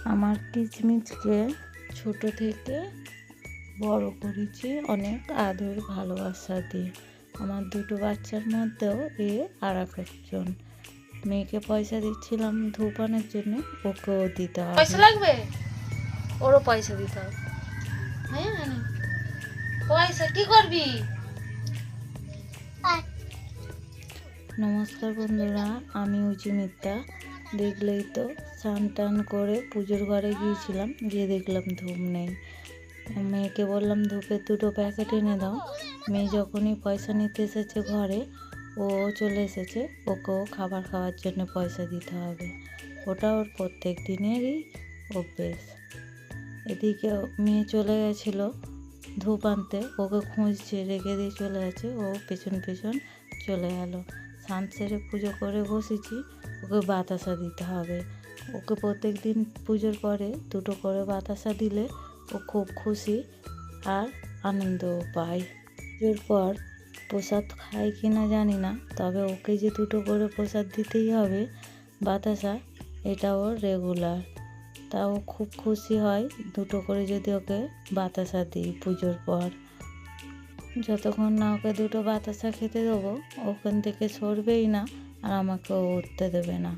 আমার কিচমিচকে ছোট থেকে বড় করেছি অনেক আদর ভালোবাসা দিয়ে। আমার দুটো বাচ্চার মধ্যেও এ আর একজন। মেয়েকে পয়সা দিচ্ছিলাম ধূপ আনার জন্য, ওকেও দিতে হবে। পয়সা লাগবে, ওরও পয়সা দিতে হবে। হ্যাঁ, পয়সা কি করবি? নমস্কার বন্ধুরা, আমি উচিমিতা। দেখলেই তো, স্নান টান করে পুজোর ঘরে গিয়েছিলাম, গিয়ে দেখলাম ধূপ নেই। মেয়েকে বললাম ধূপের দুটো প্যাকেট এনে দাও। মেয়ে যখনই পয়সা নিতে এসেছে ঘরে, ও চলে এসেছে, ওকেও খাবার খাওয়ার জন্য পয়সা দিতে হবে। ওটা ওর প্রত্যেক দিনেরই অভ্যেস। এদিকে মেয়ে চলে গেছিলো ধূপ আনতে, ওকে খুঁজছে, রেখে দিয়ে চলে গেছে। ও পেছন পেছন চলে গেল। স্নান সেরে পুজো করে বসেছি, ওকে বাতাসা দিতে হবে। ওকে প্রত্যেক দিন পুজোর পরে দুটো করে বাতাসা দিলে ও খুব খুশি আর আনন্দও পায়। পুজোর পর প্রসাদ খায় কি না জানি না, তবে ওকে যে দুটো করে প্রসাদ দিতেই হবে বাতাসা, এটা ওর রেগুলার। তা ও খুব খুশি হয় দুটো করে যদি ওকে বাতাসা দিই পুজোর পর। যতক্ষণ না ওকে দুটো বাতাসা খেতে দেবো, ওখান থেকে সরবেই না আর আমাকেও উঠতে দেবে না।